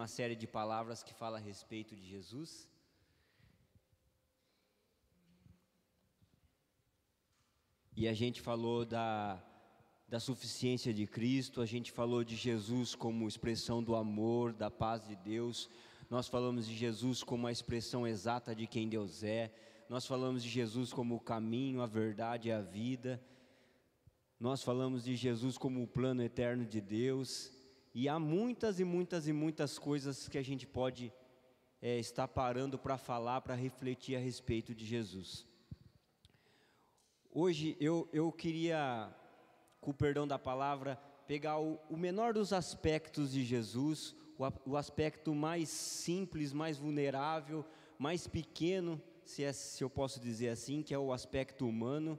Uma série de palavras que fala a respeito de Jesus. E a gente falou da suficiência de Cristo, a gente falou de Jesus como expressão do amor, da paz de Deus. Nós falamos de Jesus como a expressão exata de quem Deus é. Nós falamos de Jesus como o caminho, a verdade e a vida. Nós falamos de Jesus como o plano eterno de Deus. E há muitas e muitas e muitas coisas que a gente pode estar parando para falar, para refletir a respeito de Jesus. Hoje eu queria, com o perdão da palavra, pegar o menor dos aspectos de Jesus, o aspecto mais simples, mais vulnerável, mais pequeno, se eu posso dizer assim, que é o aspecto humano,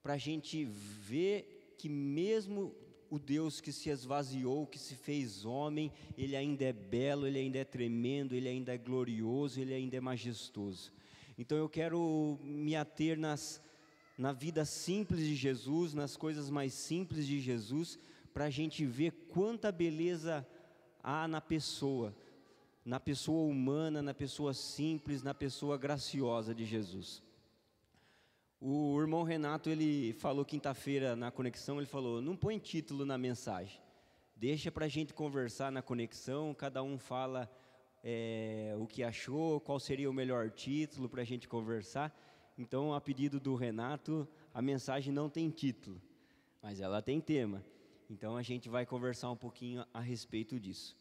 para a gente ver que mesmo o Deus que se esvaziou, que se fez homem, Ele ainda é belo, Ele ainda é tremendo, Ele ainda é glorioso, Ele ainda é majestoso. Então eu quero me ater na vida simples de Jesus, nas coisas mais simples de Jesus, para a gente ver quanta beleza há na pessoa humana, na pessoa simples, na pessoa graciosa de Jesus. O irmão Renato, ele falou quinta-feira na conexão, ele falou, não põe título na mensagem, deixa para a gente conversar na conexão, cada um fala o que achou, qual seria o melhor título para a gente conversar. Então, a pedido do Renato, a mensagem não tem título, mas ela tem tema. Então, a gente vai conversar um pouquinho a respeito disso.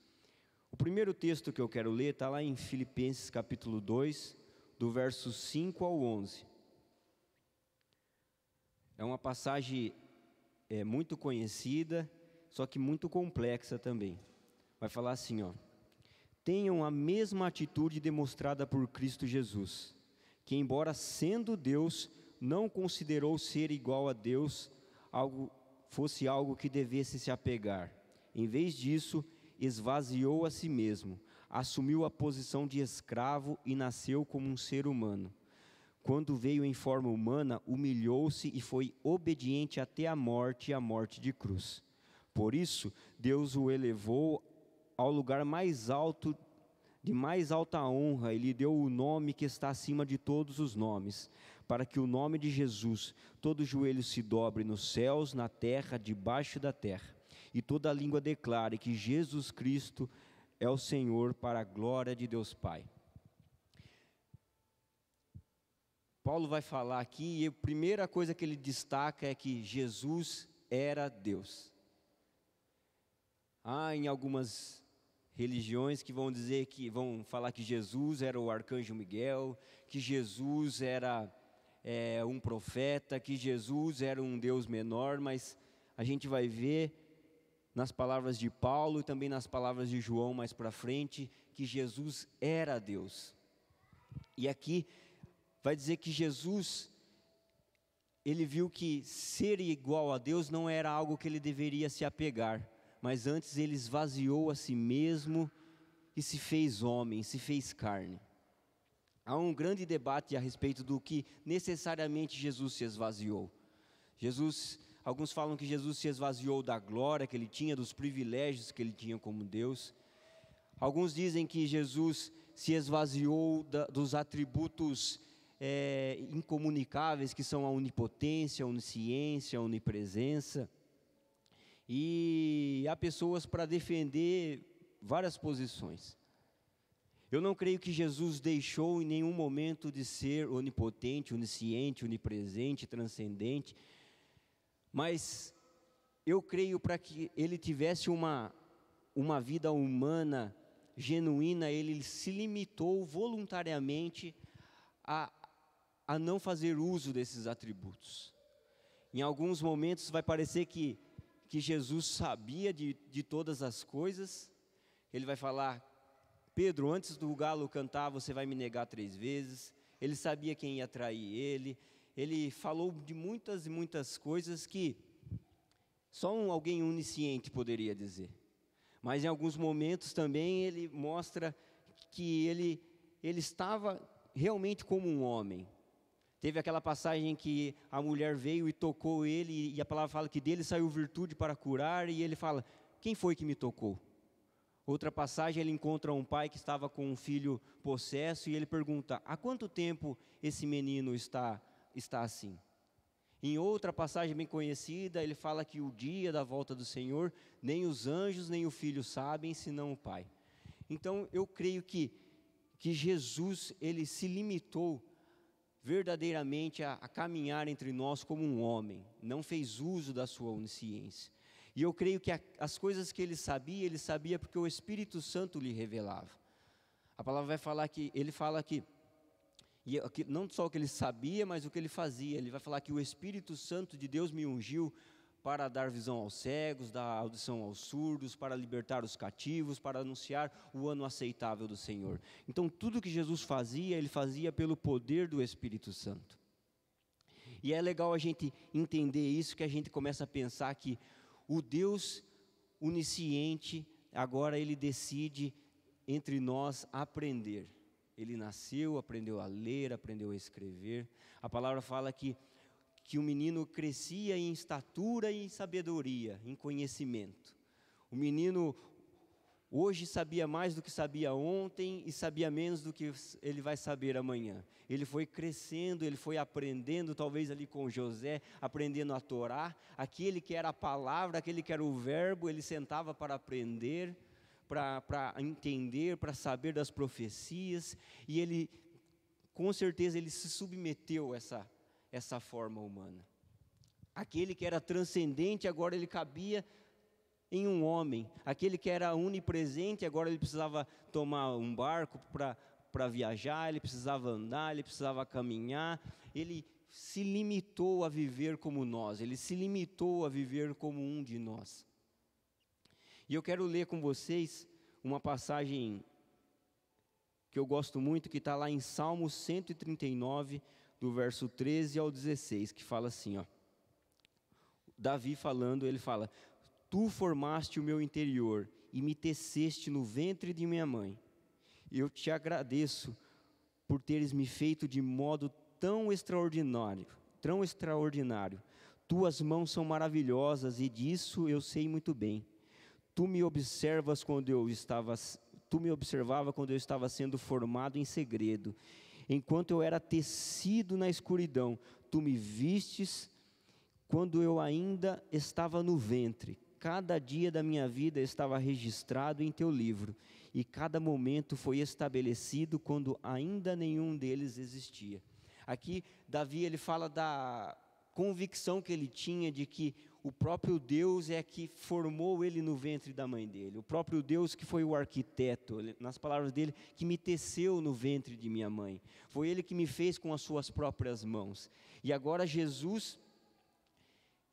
O primeiro texto que eu quero ler está lá em Filipenses capítulo 2, do verso 5 ao 11. É uma passagem muito conhecida, só que muito complexa também. Vai falar assim, ó: tenham a mesma atitude demonstrada por Cristo Jesus, que embora sendo Deus, não considerou ser igual a Deus fosse algo que devesse se apegar. Em vez disso, esvaziou a si mesmo, assumiu a posição de escravo e nasceu como um ser humano. Quando veio em forma humana, humilhou-se e foi obediente até a morte de cruz. Por isso, Deus o elevou ao lugar mais alto, de mais alta honra, e lhe deu o nome que está acima de todos os nomes, para que o nome de Jesus, todo joelho se dobre nos céus, na terra, debaixo da terra, e toda língua declare que Jesus Cristo é o Senhor, para a glória de Deus Pai. Paulo vai falar aqui, e a primeira coisa que ele destaca é que Jesus era Deus. Há em algumas religiões que vão falar que Jesus era o arcanjo Miguel, que Jesus era um profeta, que Jesus era um Deus menor, mas a gente vai ver nas palavras de Paulo e também nas palavras de João mais para frente, que Jesus era Deus. E aqui vai dizer que Jesus, ele viu que ser igual a Deus não era algo que ele deveria se apegar, mas antes ele esvaziou a si mesmo e se fez homem, se fez carne. Há um grande debate a respeito do que necessariamente Jesus se esvaziou. Alguns falam que Jesus se esvaziou da glória que ele tinha, dos privilégios que ele tinha como Deus. Alguns dizem que Jesus se esvaziou dos atributos incomunicáveis, que são a onipotência, a onisciência, a onipresença. E há pessoas para defender várias posições. Eu não creio que Jesus deixou em nenhum momento de ser onipotente, onisciente, onipresente, transcendente, mas eu creio para que ele tivesse uma vida humana genuína, ele se limitou voluntariamente a não fazer uso desses atributos. Em alguns momentos vai parecer que Jesus sabia de todas as coisas. Ele vai falar, Pedro, antes do galo cantar, você vai me negar 3 vezes. Ele sabia quem ia trair ele. Ele falou de muitas e muitas coisas que só alguém onisciente poderia dizer. Mas em alguns momentos também ele mostra que ele estava realmente como um homem. Teve aquela passagem em que a mulher veio e tocou ele, e a palavra fala que dele saiu virtude para curar, e ele fala, quem foi que me tocou? Outra passagem, ele encontra um pai que estava com um filho possesso e ele pergunta: há quanto tempo esse menino está assim? Em outra passagem bem conhecida, ele fala que o dia da volta do Senhor, nem os anjos nem o filho sabem, senão o pai. Então eu creio que Jesus, ele se limitou verdadeiramente a caminhar entre nós como um homem, não fez uso da sua onisciência. E eu creio que as coisas que ele sabia porque o Espírito Santo lhe revelava. A palavra vai falar que, ele fala que, não só o que ele sabia, mas o que ele fazia. Ele vai falar que o Espírito Santo de Deus me ungiu para dar visão aos cegos, dar audição aos surdos, para libertar os cativos, para anunciar o ano aceitável do Senhor. Então tudo que Jesus fazia, ele fazia pelo poder do Espírito Santo. E é legal a gente entender isso, que a gente começa a pensar que o Deus onisciente, agora ele decide entre nós aprender. Ele nasceu, aprendeu a ler, aprendeu a escrever. A palavra fala que o menino crescia em estatura e em sabedoria, em conhecimento. O menino hoje sabia mais do que sabia ontem e sabia menos do que ele vai saber amanhã. Ele foi crescendo, ele foi aprendendo, talvez ali com José, aprendendo a Torá. Aquele que era a palavra, aquele que era o verbo, ele sentava para aprender, para entender, para saber das profecias. E ele, com certeza, ele se submeteu a essa forma humana. Aquele que era transcendente, agora ele cabia em um homem. Aquele que era onipresente, agora ele precisava tomar um barco para viajar, ele precisava andar, ele precisava caminhar. Ele se limitou a viver como nós, ele se limitou a viver como um de nós. E eu quero ler com vocês uma passagem que eu gosto muito, que está lá em Salmo 139, do verso 13 ao 16, que fala assim, ó. Davi falando, ele fala: tu formaste o meu interior e me teceste no ventre de minha mãe. Eu te agradeço por teres me feito de modo tão extraordinário, tão extraordinário. Tuas mãos são maravilhosas e disso eu sei muito bem. Tu me observava quando eu estava sendo formado em segredo. Enquanto eu era tecido na escuridão, tu me vistes quando eu ainda estava no ventre. Cada dia da minha vida estava registrado em teu livro, e cada momento foi estabelecido quando ainda nenhum deles existia. Aqui, Davi, ele fala da convicção que ele tinha de que o próprio Deus é que formou ele no ventre da mãe dele. O próprio Deus que foi o arquiteto, nas palavras dele, que me teceu no ventre de minha mãe. Foi ele que me fez com as suas próprias mãos. E agora Jesus,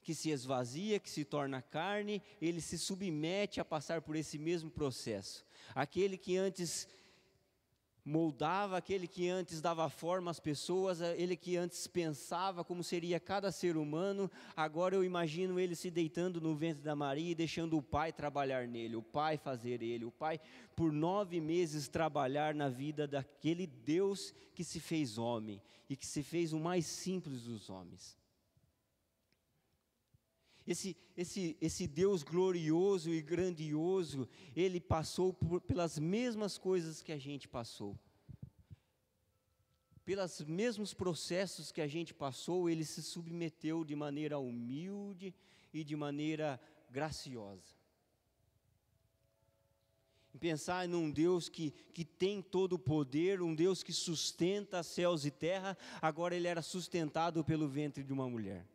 que se esvazia, que se torna carne, ele se submete a passar por esse mesmo processo. Aquele que antes moldava, aquele que antes dava forma às pessoas, ele que antes pensava como seria cada ser humano, agora eu imagino ele se deitando no ventre da Maria e deixando o pai trabalhar nele, o pai fazer ele, o pai por 9 meses trabalhar na vida daquele Deus que se fez homem e que se fez o mais simples dos homens. Esse Deus glorioso e grandioso, ele passou pelas mesmas coisas que a gente passou. Pelos mesmos processos que a gente passou, ele se submeteu de maneira humilde e de maneira graciosa. E pensar num Deus que tem todo o poder, um Deus que sustenta céus e terra, agora ele era sustentado pelo ventre de uma mulher.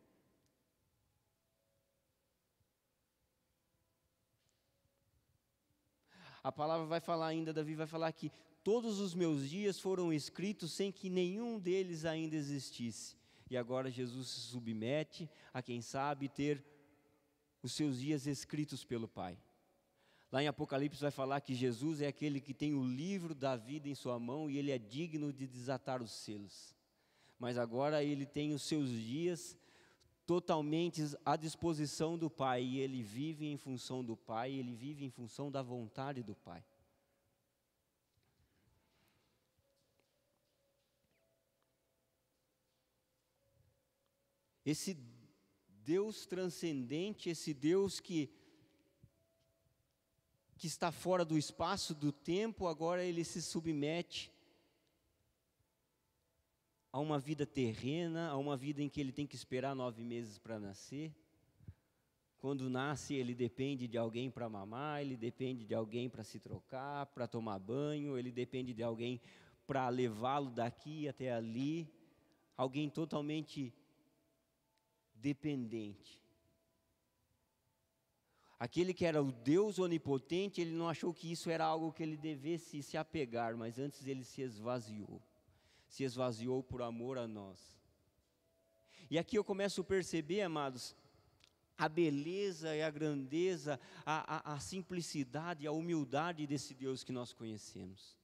A palavra vai falar ainda, Davi vai falar que todos os meus dias foram escritos sem que nenhum deles ainda existisse. E agora Jesus se submete a quem sabe ter os seus dias escritos pelo Pai. Lá em Apocalipse vai falar que Jesus é aquele que tem o livro da vida em sua mão e ele é digno de desatar os selos. Mas agora ele tem os seus dias totalmente à disposição do Pai, e ele vive em função do Pai, ele vive em função da vontade do Pai. Esse Deus transcendente, esse Deus que que está fora do espaço, do tempo, agora ele se submete a uma vida terrena, a uma vida em que ele tem que esperar 9 meses para nascer. Quando nasce, ele depende de alguém para mamar, ele depende de alguém para se trocar, para tomar banho, ele depende de alguém para levá-lo daqui até ali, alguém totalmente dependente. Aquele que era o Deus onipotente, ele não achou que isso era algo que ele devesse se apegar, mas antes ele se esvaziou por amor a nós. E aqui eu começo a perceber, amados, a beleza e a grandeza, a simplicidade, a humildade desse Deus que nós conhecemos.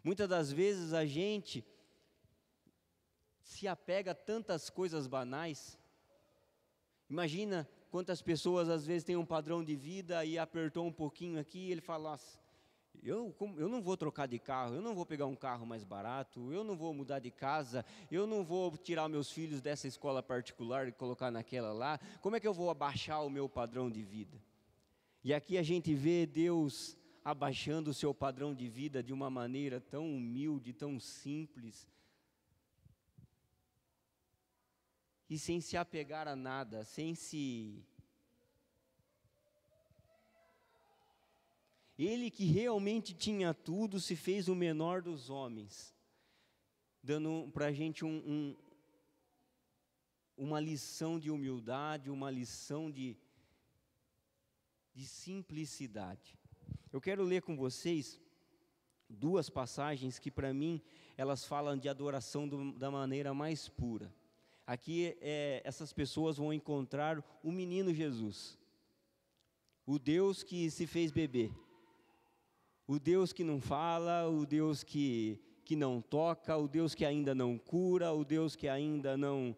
Muitas das vezes a gente se apega a tantas coisas banais. Imagina quantas pessoas às vezes têm um padrão de vida e apertou um pouquinho aqui e ele fala, nossa, eu não vou trocar de carro, eu não vou pegar um carro mais barato, eu não vou mudar de casa, eu não vou tirar meus filhos dessa escola particular e colocar naquela lá, como é que eu vou abaixar o meu padrão de vida? E aqui a gente vê Deus abaixando o seu padrão de vida de uma maneira tão humilde, tão simples, e sem se apegar a nada, Ele que realmente tinha tudo, se fez o menor dos homens, dando para a gente uma lição de humildade, uma lição de simplicidade. Eu quero ler com vocês 2 passagens que para mim, elas falam de adoração da maneira mais pura. Aqui essas pessoas vão encontrar o menino Jesus, o Deus que se fez bebê, o Deus que não fala, o Deus que não toca, o Deus que ainda não cura, o Deus que ainda não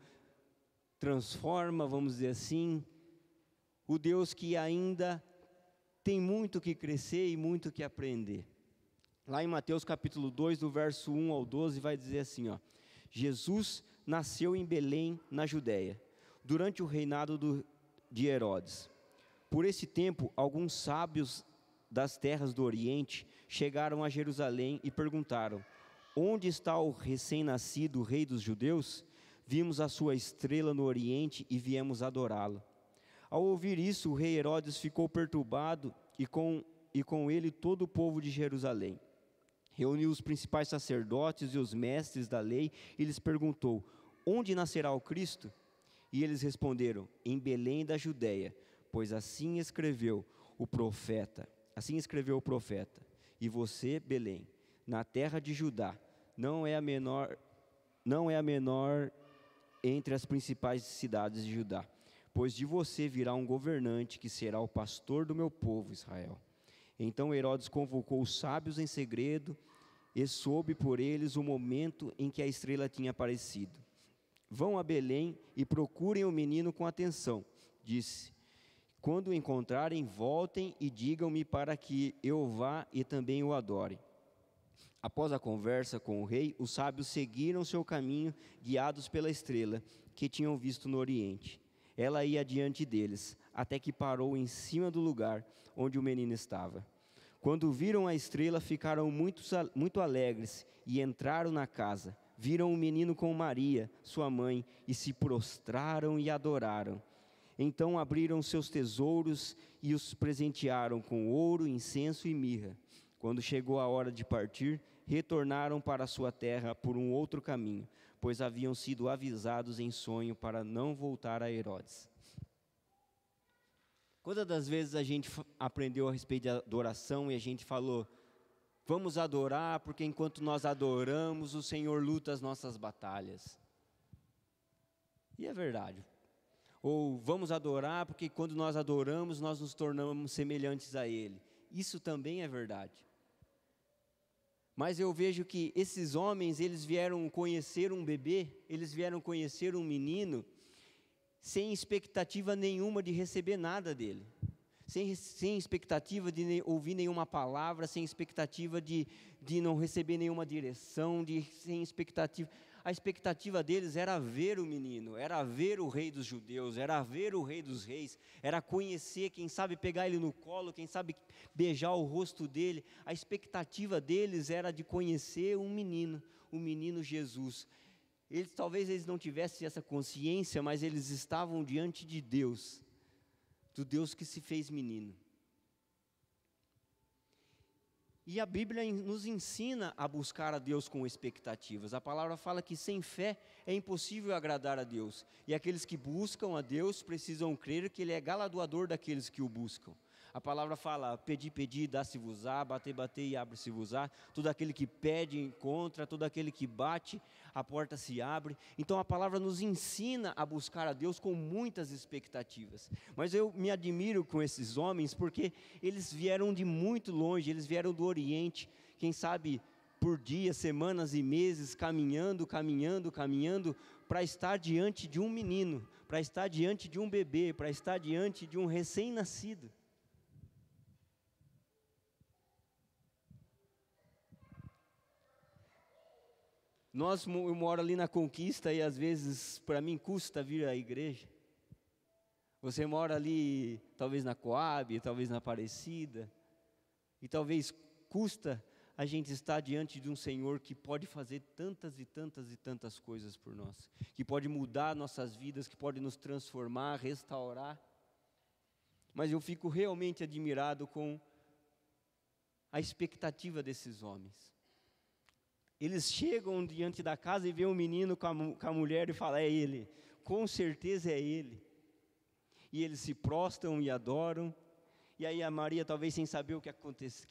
transforma, vamos dizer assim, o Deus que ainda tem muito que crescer e muito que aprender. Lá em Mateus capítulo 2, do verso 1 ao 12, vai dizer assim, ó, Jesus nasceu em Belém, na Judéia, durante o reinado de Herodes. Por esse tempo, alguns sábios das terras do Oriente chegaram a Jerusalém e perguntaram, onde está o recém-nascido rei dos judeus? Vimos a sua estrela no Oriente e viemos adorá-lo. Ao ouvir isso, o rei Herodes ficou perturbado e com ele todo o povo de Jerusalém. Reuniu os principais sacerdotes e os mestres da lei e lhes perguntou, onde nascerá o Cristo? E eles responderam, em Belém da Judéia, pois assim escreveu o profeta. E você, Belém, na terra de Judá, não é a menor entre as principais cidades de Judá, pois de você virá um governante que será o pastor do meu povo Israel. Então Herodes convocou os sábios em segredo e soube por eles o momento em que a estrela tinha aparecido. Vão a Belém e procurem o menino com atenção, disse. Quando o encontrarem, voltem e digam-me para que eu vá e também o adore. Após a conversa com o rei, os sábios seguiram seu caminho, guiados pela estrela que tinham visto no Oriente. Ela ia diante deles, até que parou em cima do lugar onde o menino estava. Quando viram a estrela, ficaram muito alegres e entraram na casa. Viram o menino com Maria, sua mãe, e se prostraram e adoraram. Então abriram seus tesouros e os presentearam com ouro, incenso e mirra. Quando chegou a hora de partir, retornaram para sua terra por um outro caminho, pois haviam sido avisados em sonho para não voltar a Herodes. Quantas das vezes a gente aprendeu a respeito de adoração e a gente falou, vamos adorar porque enquanto nós adoramos, o Senhor luta as nossas batalhas. E é verdade. Ou vamos adorar porque quando nós adoramos, nós nos tornamos semelhantes a Ele. Isso também é verdade. Mas eu vejo que esses homens, eles vieram conhecer um bebê, eles vieram conhecer um menino, sem expectativa nenhuma de receber nada dele. Sem expectativa de ouvir nenhuma palavra, sem expectativa de não receber nenhuma direção, sem expectativa. A expectativa deles era ver o menino, era ver o rei dos judeus, era ver o rei dos reis, era conhecer, quem sabe pegar ele no colo, quem sabe beijar o rosto dele. A expectativa deles era de conhecer um menino, o menino Jesus. Talvez eles não tivessem essa consciência, mas eles estavam diante de Deus, do Deus que se fez menino. E a Bíblia nos ensina a buscar a Deus com expectativas. A palavra fala que sem fé é impossível agradar a Deus. E aqueles que buscam a Deus precisam crer que Ele é galardoador daqueles que o buscam. A palavra fala: pedi, pedi, dá-se-vos-á, bater, bater e abre-se-vos-á. Todo aquele que pede, encontra, todo aquele que bate, a porta se abre. Então a palavra nos ensina a buscar a Deus com muitas expectativas. Mas eu me admiro com esses homens, porque eles vieram de muito longe, eles vieram do Oriente, quem sabe por dias, semanas e meses, caminhando, para estar diante de um menino, para estar diante de um bebê, para estar diante de um recém-nascido. Eu moro ali na Conquista e às vezes para mim custa vir à igreja. Você mora ali talvez na Coab, talvez na Aparecida, e talvez custa a gente estar diante de um Senhor que pode fazer tantas e tantas e tantas coisas por nós, que pode mudar nossas vidas, que pode nos transformar, restaurar. Mas eu fico realmente admirado com a expectativa desses homens. Eles chegam diante da casa e vê um menino com a mulher e falam: é ele, com certeza é ele. E eles se prostram e adoram. E aí a Maria, talvez sem saber o que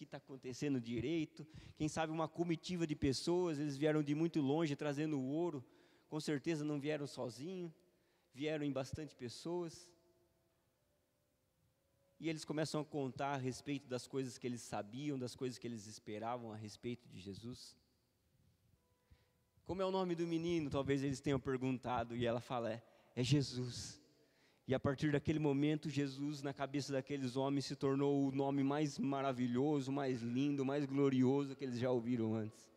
está acontecendo direito, quem sabe uma comitiva de pessoas, eles vieram de muito longe trazendo o ouro, com certeza não vieram sozinhos, vieram em bastante pessoas. E eles começam a contar a respeito das coisas que eles sabiam, das coisas que eles esperavam a respeito de Jesus. Como é o nome do menino? Talvez eles tenham perguntado, e ela fala: é Jesus. E a partir daquele momento, Jesus, na cabeça daqueles homens, se tornou o nome mais maravilhoso, mais lindo, mais glorioso que eles já ouviram antes.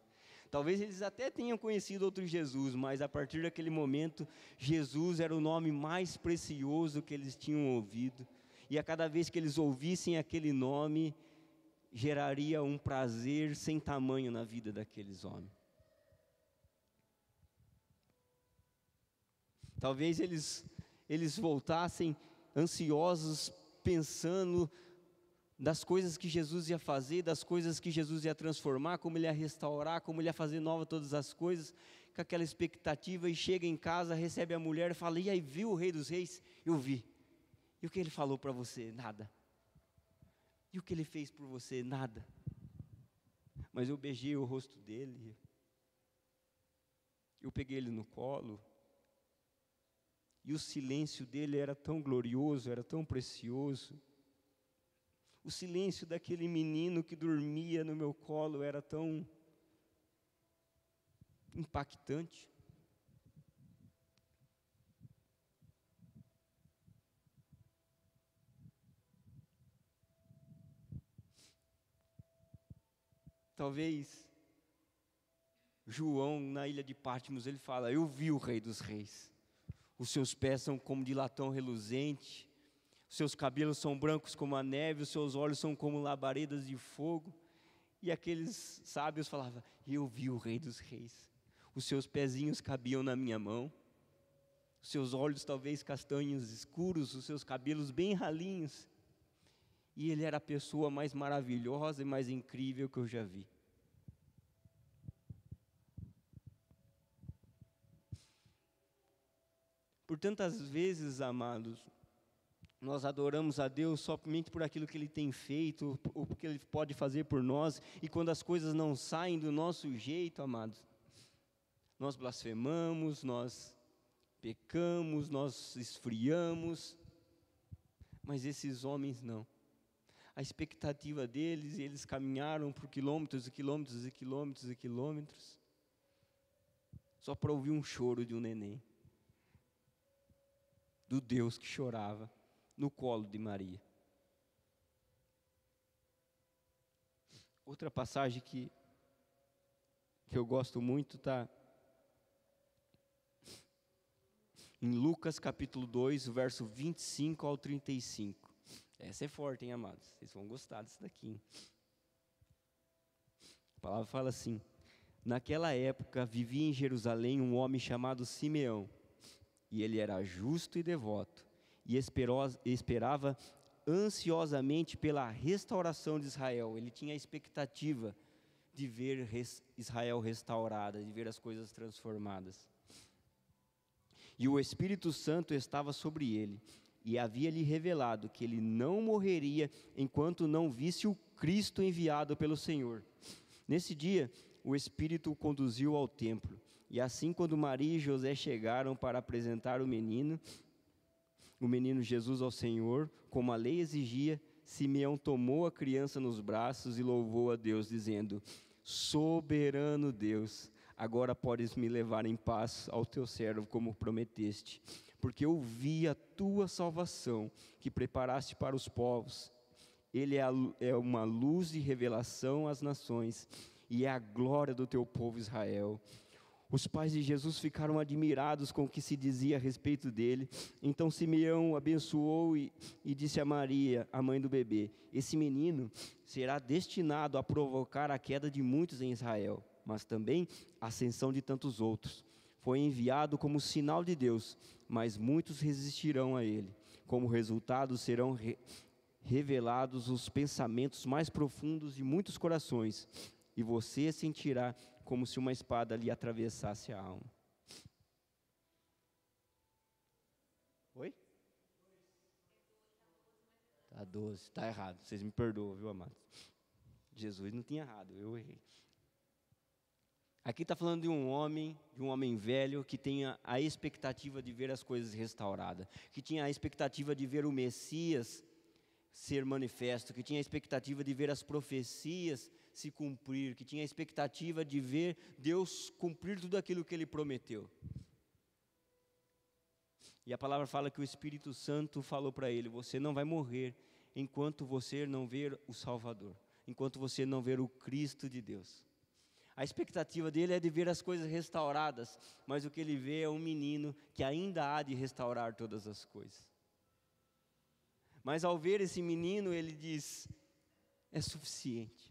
Talvez eles até tenham conhecido outro Jesus, mas a partir daquele momento, Jesus era o nome mais precioso que eles tinham ouvido. E a cada vez que eles ouvissem aquele nome, geraria um prazer sem tamanho na vida daqueles homens. Talvez eles voltassem ansiosos, pensando das coisas que Jesus ia fazer, das coisas que Jesus ia transformar, como Ele ia restaurar, como Ele ia fazer nova todas as coisas, com aquela expectativa. E chega em casa, recebe a mulher e fala: e aí, viu o Rei dos Reis? Eu vi. E o que Ele falou para você? Nada. E o que Ele fez por você? Nada. Mas eu beijei o rosto dele, eu peguei ele no colo, e o silêncio dele era tão glorioso, era tão precioso. O silêncio daquele menino que dormia no meu colo era tão impactante. Talvez João, na ilha de Patmos, ele fala: eu vi o Rei dos Reis. Os seus pés são como de latão reluzente, os seus cabelos são brancos como a neve, os seus olhos são como labaredas de fogo. E aqueles sábios falavam: eu vi o Rei dos Reis. Os seus pezinhos cabiam na minha mão, os seus olhos talvez castanhos escuros, os seus cabelos bem ralinhos. E ele era a pessoa mais maravilhosa e mais incrível que eu já vi. Por tantas vezes, amados, nós adoramos a Deus somente por aquilo que Ele tem feito, ou porque Ele pode fazer por nós, e quando as coisas não saem do nosso jeito, amados, nós blasfemamos, nós pecamos, nós esfriamos, mas esses homens não. A expectativa deles, eles caminharam por quilômetros e quilômetros e quilômetros e quilômetros, só para ouvir um choro de um neném, do Deus que chorava no colo de Maria. Outra passagem que eu gosto muito está em Lucas capítulo 2, o verso 25 ao 35. Essa é forte, hein, amados? Vocês vão gostar disso daqui, hein? A palavra fala assim: naquela época vivia em Jerusalém um homem chamado Simeão, e ele era justo e devoto, e esperava ansiosamente pela restauração de Israel. Ele tinha a expectativa de ver Israel restaurada, de ver as coisas transformadas. E o Espírito Santo estava sobre ele, e havia-lhe revelado que ele não morreria enquanto não visse o Cristo enviado pelo Senhor. Nesse dia, o Espírito o conduziu ao templo, e assim quando Maria e José chegaram para apresentar o menino Jesus ao Senhor, como a lei exigia, Simeão tomou a criança nos braços e louvou a Deus, dizendo: soberano Deus, agora podes me levar em paz ao teu servo, como prometeste, porque eu vi a tua salvação, que preparaste para os povos. Ele é uma luz e revelação às nações, e é a glória do teu povo Israel. Os pais de Jesus ficaram admirados com o que se dizia a respeito dele. Então Simeão o abençoou e disse a Maria, a mãe do bebê: esse menino será destinado a provocar a queda de muitos em Israel, mas também a ascensão de tantos outros. Foi enviado como sinal de Deus, mas muitos resistirão a ele. Como resultado, serão revelados os pensamentos mais profundos de muitos corações, e você sentirá como se uma espada lhe atravessasse a alma. Oi? Tá 12, tá errado, vocês me perdoam, viu, amados? Jesus não tinha errado, eu errei. Aqui está falando de um homem velho que tinha a expectativa de ver as coisas restauradas, que tinha a expectativa de ver o Messias ser manifesto, que tinha a expectativa de ver as profecias se cumprir, que tinha a expectativa de ver Deus cumprir tudo aquilo que Ele prometeu. E a palavra fala que o Espírito Santo falou para ele: você não vai morrer enquanto você não ver o Salvador, enquanto você não ver o Cristo de Deus. A expectativa dele é de ver as coisas restauradas, mas o que ele vê é um menino que ainda há de restaurar todas as coisas. Mas ao ver esse menino, ele diz: é suficiente.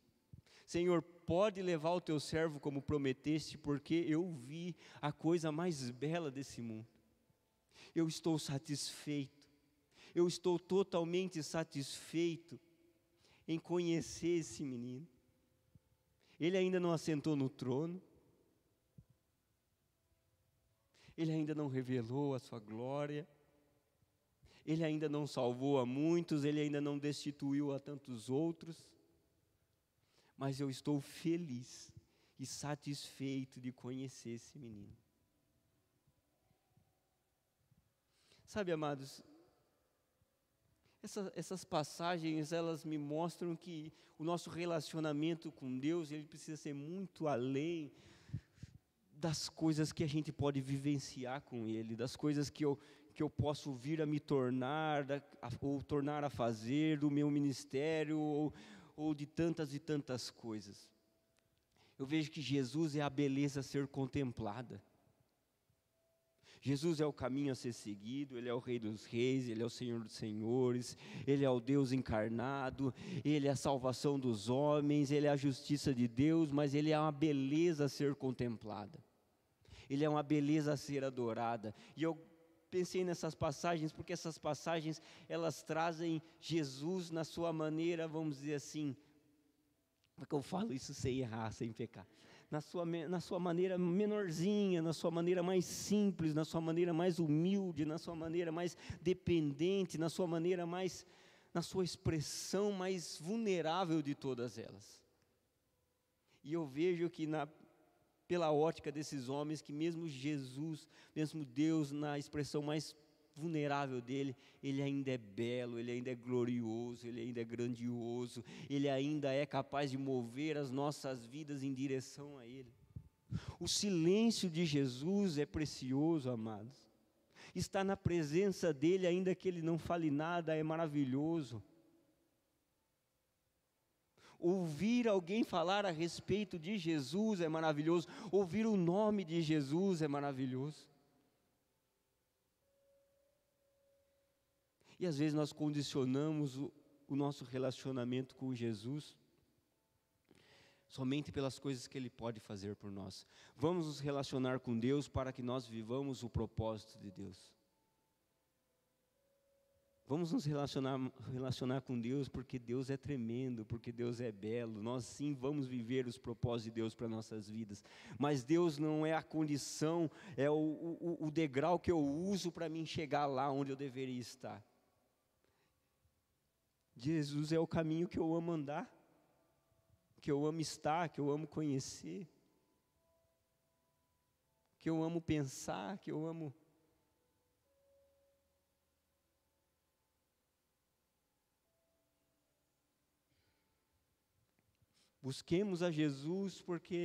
Senhor, pode levar o teu servo como prometeste, porque eu vi a coisa mais bela desse mundo. Eu estou satisfeito, eu estou totalmente satisfeito em conhecer esse menino. Ele ainda não assentou no trono, ele ainda não revelou a sua glória, ele ainda não salvou a muitos, ele ainda não destituiu a tantos outros, mas eu estou feliz e satisfeito de conhecer esse menino. Sabe, amados, essas passagens, elas me mostram que o nosso relacionamento com Deus, ele precisa ser muito além das coisas que a gente pode vivenciar com Ele, das coisas que eu posso vir a me tornar, ou tornar a fazer, do meu ministério, ou de tantas e tantas coisas. Eu vejo que Jesus é a beleza a ser contemplada. Jesus é o caminho a ser seguido, Ele é o Rei dos Reis, Ele é o Senhor dos Senhores, Ele é o Deus encarnado, Ele é a salvação dos homens, Ele é a justiça de Deus, mas Ele é uma beleza a ser contemplada, Ele é uma beleza a ser adorada. E eu pensei nessas passagens, porque essas passagens, elas trazem Jesus na sua maneira, vamos dizer assim, porque eu falo isso sem errar, sem pecar, na sua maneira menorzinha, na sua maneira mais simples, na sua maneira mais humilde, na sua maneira mais dependente, na sua maneira mais, na sua expressão mais vulnerável de todas elas. E eu vejo que pela ótica desses homens, que mesmo Jesus, mesmo Deus, na expressão mais vulnerável dele, Ele ainda é belo, Ele ainda é glorioso, Ele ainda é grandioso, Ele ainda é capaz de mover as nossas vidas em direção a Ele. O silêncio de Jesus é precioso, amados. Estar na presença dEle, ainda que Ele não fale nada, é maravilhoso. Ouvir alguém falar a respeito de Jesus é maravilhoso. Ouvir o nome de Jesus é maravilhoso. E às vezes nós condicionamos o nosso relacionamento com Jesus somente pelas coisas que Ele pode fazer por nós. Vamos nos relacionar com Deus para que nós vivamos o propósito de Deus. Vamos nos relacionar com Deus porque Deus é tremendo, porque Deus é belo. Nós sim vamos viver os propósitos de Deus para nossas vidas. Mas Deus não é a condição, é o degrau que eu uso para mim chegar lá onde eu deveria estar. Jesus é o caminho que eu amo andar, que eu amo estar, que eu amo conhecer, que eu amo pensar, que eu amo. Busquemos a Jesus porque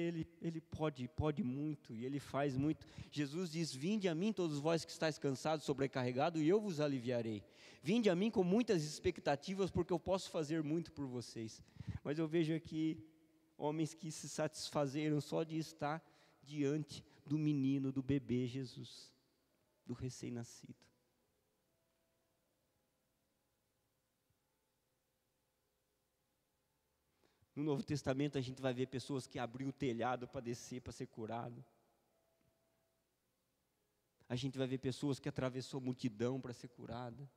Ele pode muito e Ele faz muito. Jesus diz: vinde a mim todos vós que estáis cansados, sobrecarregados, e eu vos aliviarei. Vinde a mim com muitas expectativas, porque eu posso fazer muito por vocês. Mas eu vejo aqui homens que se satisfazeram só de estar diante do menino, do bebê Jesus, do recém-nascido. No Novo Testamento a gente vai ver pessoas que abriam o telhado para descer, para ser curado. A gente vai ver pessoas que atravessou multidão para ser curada.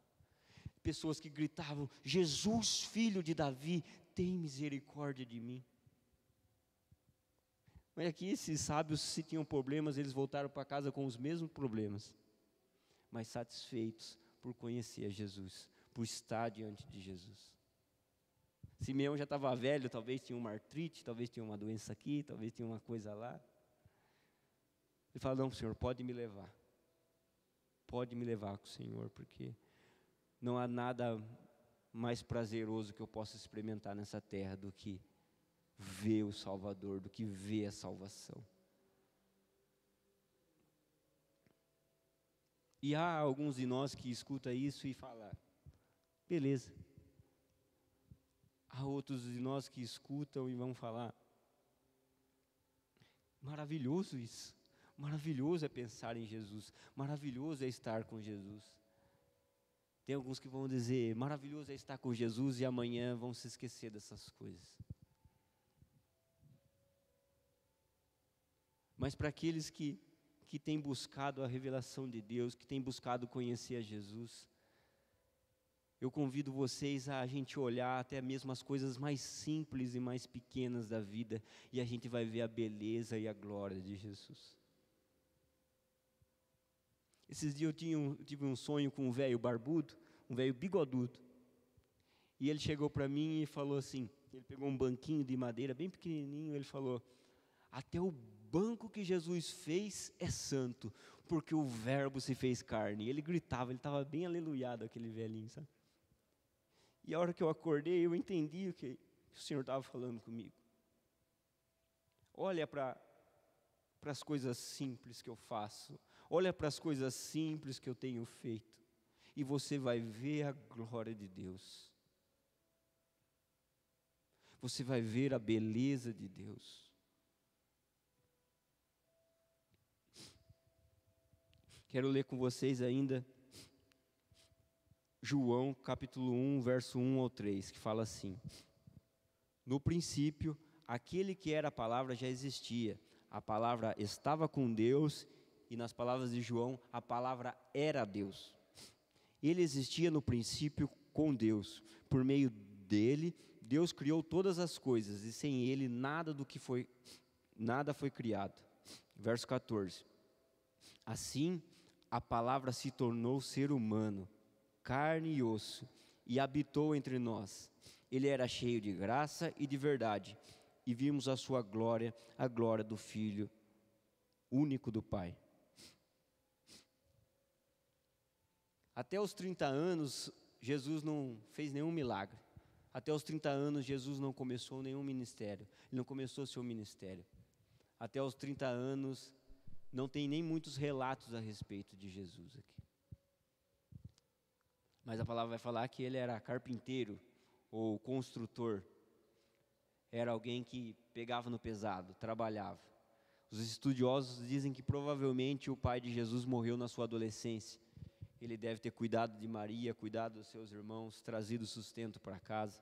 Pessoas que gritavam: Jesus, filho de Davi, tem misericórdia de mim. Mas aqui esses sábios, se tinham problemas, eles voltaram para casa com os mesmos problemas, mas satisfeitos por conhecer a Jesus, por estar diante de Jesus. Simeão já estava velho, talvez tinha uma artrite, talvez tinha uma doença aqui, talvez tinha uma coisa lá. Ele fala: não, Senhor, pode me levar com o Senhor, porque não há nada mais prazeroso que eu possa experimentar nessa terra do que ver o Salvador, do que ver a salvação. E há alguns de nós que escutam isso e falam: beleza. Há outros de nós que escutam e vão falar: maravilhoso isso, maravilhoso é pensar em Jesus, maravilhoso é estar com Jesus. Tem alguns que vão dizer: maravilhoso é estar com Jesus, e amanhã vão se esquecer dessas coisas. Mas para aqueles que têm buscado a revelação de Deus, que têm buscado conhecer a Jesus, eu convido vocês a gente olhar até mesmo as coisas mais simples e mais pequenas da vida, e a gente vai ver a beleza e a glória de Jesus. Esses dias eu tive um sonho com um velho barbudo, um velho bigodudo, e ele chegou para mim e falou assim, ele pegou um banquinho de madeira bem pequenininho, ele falou: até o banco que Jesus fez é santo, porque o verbo se fez carne. E ele gritava, ele estava bem aleluiado, aquele velhinho, sabe? E a hora que eu acordei, eu entendi o que o Senhor estava falando comigo. Olha para as coisas simples que eu faço, olha para as coisas simples que eu tenho feito, e você vai ver a glória de Deus. Você vai ver a beleza de Deus. Quero ler com vocês ainda João capítulo 1, verso 1 ao 3, que fala assim: no princípio, aquele que era a palavra já existia, a palavra estava com Deus, e nas palavras de João, a palavra era Deus. Ele existia no princípio com Deus, por meio dele, Deus criou todas as coisas, e sem ele nada foi criado. Verso 14: assim, a palavra se tornou ser humano, carne e osso, e habitou entre nós. Ele era cheio de graça e de verdade, e vimos a sua glória, a glória do Filho único do Pai. Até os 30 anos, Jesus não fez nenhum milagre. Até os 30 anos, Jesus não começou nenhum ministério. Ele não começou seu ministério. Até os 30 anos, não tem nem muitos relatos a respeito de Jesus aqui. Mas a palavra vai falar que ele era carpinteiro ou construtor. Era alguém que pegava no pesado, trabalhava. Os estudiosos dizem que provavelmente o pai de Jesus morreu na sua adolescência. Ele deve ter cuidado de Maria, cuidado dos seus irmãos, trazido sustento para casa.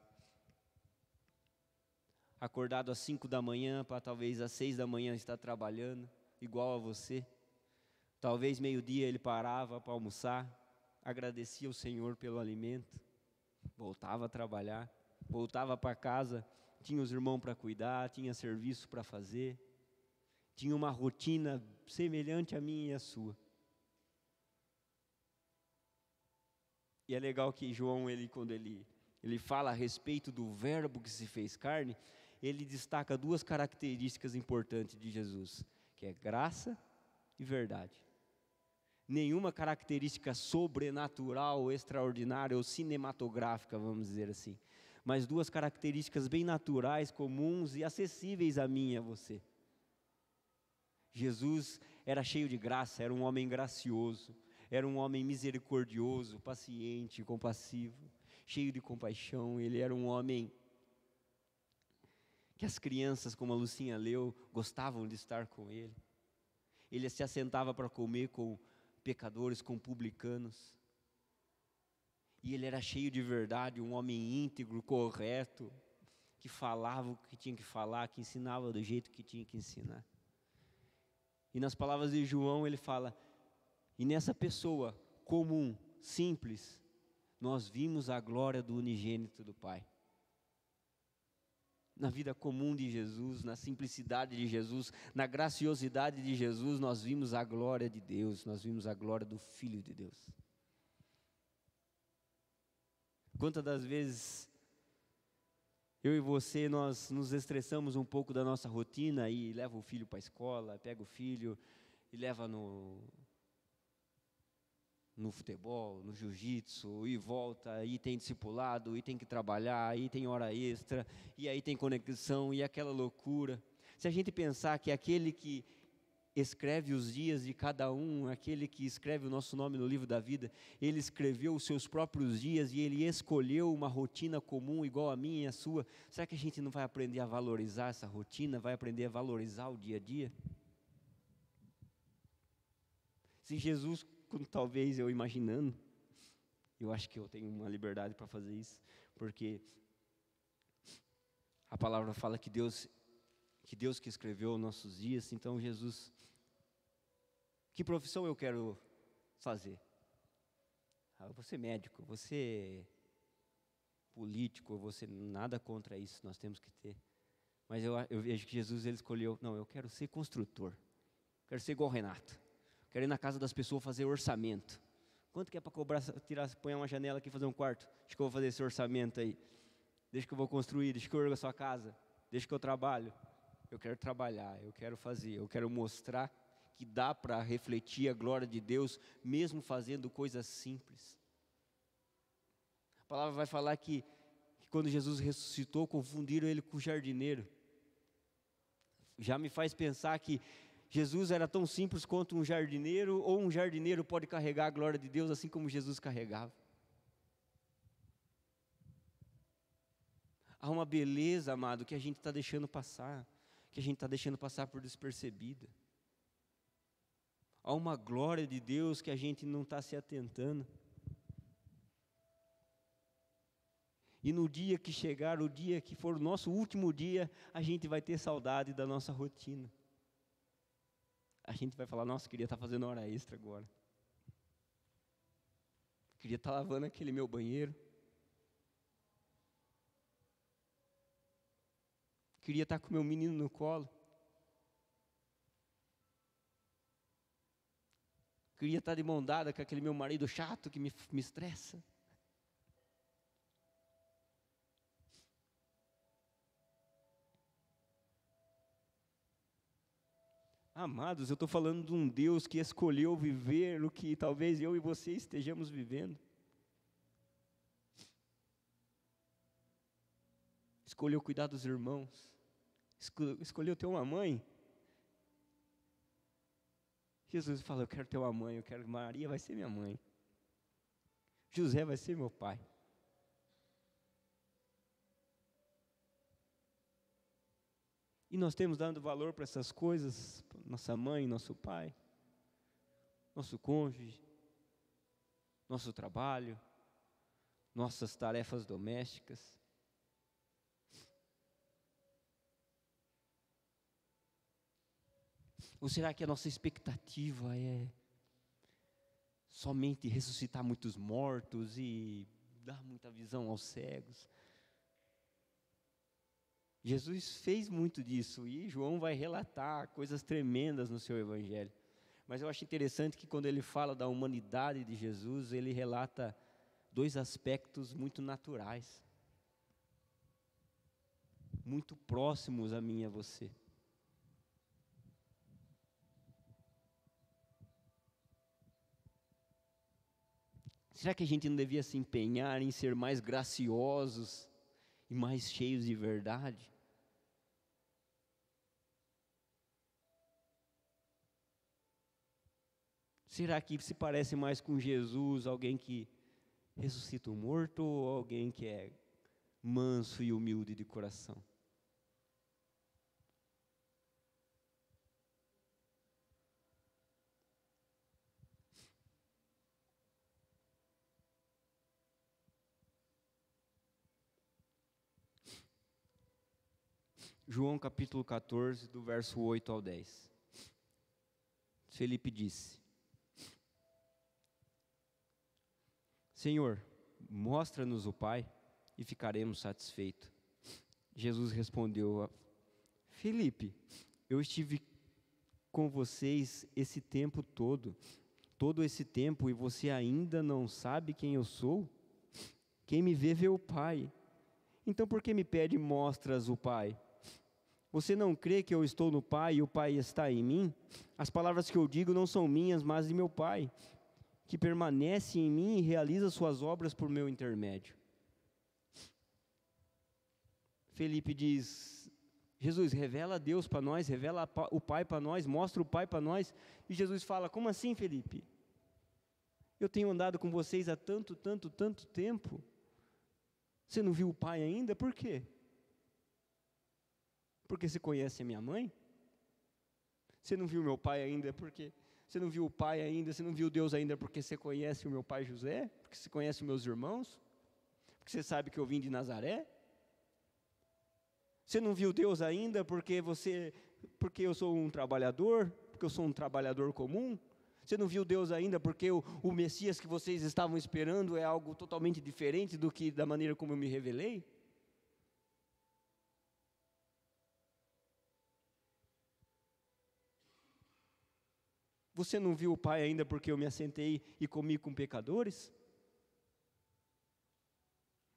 Acordado às 5 da manhã para talvez às 6 da manhã estar trabalhando, igual a você. Talvez meio-dia ele parava para almoçar, agradecia ao Senhor pelo alimento, voltava a trabalhar, voltava para casa, tinha os irmãos para cuidar, tinha serviço para fazer, tinha uma rotina semelhante à minha e à sua. E é legal que João, quando ele fala a respeito do verbo que se fez carne, ele destaca duas características importantes de Jesus, que é graça e verdade. Nenhuma característica sobrenatural, extraordinária ou cinematográfica, vamos dizer assim, mas duas características bem naturais, comuns e acessíveis a mim e a você. Jesus era cheio de graça, era um homem gracioso, era um homem misericordioso, paciente, compassivo, cheio de compaixão. Ele era um homem que as crianças, como a Lucinha leu, gostavam de estar com ele. Ele se assentava para comer com pecadores, com publicanos. E ele era cheio de verdade, um homem íntegro, correto, que falava o que tinha que falar, que ensinava do jeito que tinha que ensinar. E nas palavras de João ele fala: e nessa pessoa comum, simples, nós vimos a glória do unigênito do Pai. Na vida comum de Jesus, na simplicidade de Jesus, na graciosidade de Jesus, nós vimos a glória de Deus, nós vimos a glória do Filho de Deus. Quantas das vezes eu e você, nós nos estressamos um pouco da nossa rotina e leva o filho para a escola, pega o filho e leva no futebol, no jiu-jitsu, e volta, aí tem discipulado, e tem que trabalhar, aí tem hora extra, e aí tem conexão, e aquela loucura. Se a gente pensar que aquele que escreve os dias de cada um, aquele que escreve o nosso nome no livro da vida, ele escreveu os seus próprios dias, e ele escolheu uma rotina comum, igual a minha e a sua, será que a gente não vai aprender a valorizar essa rotina, vai aprender a valorizar o dia a dia? Se Jesus, como talvez eu imaginando, eu acho que eu tenho uma liberdade para fazer isso, porque a palavra fala que Deus que escreveu os nossos dias. Então Jesus, que profissão eu quero fazer? Eu vou ser médico, vou ser político, eu vou ser nada contra isso, nós temos que ter. Mas eu vejo que Jesus, ele escolheu, não, eu quero ser construtor, quero ser igual Renato. Quero ir na casa das pessoas fazer orçamento. Quanto que é para cobrar, põe uma janela aqui e fazer um quarto? Deixa que eu vou fazer esse orçamento aí. Deixa que eu vou construir, deixa que eu ergo a sua casa. Deixa que eu trabalho. Eu quero trabalhar, eu quero fazer, eu quero mostrar que dá para refletir a glória de Deus, mesmo fazendo coisas simples. A palavra vai falar que quando Jesus ressuscitou, confundiram ele com o jardineiro. Já me faz pensar que Jesus era tão simples quanto um jardineiro, ou um jardineiro pode carregar a glória de Deus assim como Jesus carregava. Há uma beleza, amado, que a gente está deixando passar, que a gente está deixando passar por despercebida. Há uma glória de Deus que a gente não está se atentando. E no dia que chegar, o dia que for o nosso último dia, a gente vai ter saudade da nossa rotina. A gente vai falar, nossa, queria estar fazendo hora extra agora. Queria estar lavando aquele meu banheiro. Queria estar com meu menino no colo. Queria estar de mão dada com aquele meu marido chato que me estressa. Amados, eu estou falando de um Deus que escolheu viver o que talvez eu e você estejamos vivendo. Escolheu cuidar dos irmãos. Escolheu ter uma mãe. Jesus fala, eu quero ter uma mãe, Maria vai ser minha mãe. José vai ser meu pai. E nós temos dado valor para essas coisas, nossa mãe, nosso pai, nosso cônjuge. nosso trabalho, nossas tarefas domésticas? Ou será que a nossa expectativa é somente ressuscitar muitos mortos e dar muita visão aos cegos? Jesus fez muito disso e João vai relatar coisas tremendas no seu evangelho. Mas eu acho interessante que quando ele fala da humanidade de Jesus, ele relata dois aspectos muito naturais, muito próximos a mim e a você. Será que a gente não devia se empenhar em ser mais graciosos e mais cheios de verdade? Será que se parece mais com Jesus, alguém que ressuscita o morto, ou alguém que é manso e humilde de coração? João capítulo 14, do verso 8 ao 10. Felipe disse: Senhor, mostra-nos o Pai e ficaremos satisfeitos. Jesus respondeu: Felipe, eu estive com vocês esse tempo todo esse tempo, e você ainda não sabe quem eu sou? Quem me vê o Pai. Então por que me pede mostras o Pai? Você não crê que eu estou no Pai e o Pai está em mim? As palavras que eu digo não são minhas, mas de meu Pai, que permanece em mim e realiza suas obras por meu intermédio. Felipe diz: Jesus, revela Deus para nós, revela o Pai para nós, mostra o Pai para nós. E Jesus fala: como assim, Felipe? Eu tenho andado com vocês há tanto tempo. Você não viu o Pai ainda? Por quê? Porque você conhece a minha mãe? Você não viu meu pai ainda? Porque você não viu o Pai ainda? Você não viu Deus ainda porque você conhece o meu pai José? Porque você conhece os meus irmãos? Porque você sabe que eu vim de Nazaré? Você não viu Deus ainda porque eu sou um trabalhador? Porque eu sou um trabalhador comum? Você não viu Deus ainda porque o Messias que vocês estavam esperando é algo totalmente diferente da maneira como eu me revelei? Você não viu o Pai ainda porque eu me assentei e comi com pecadores?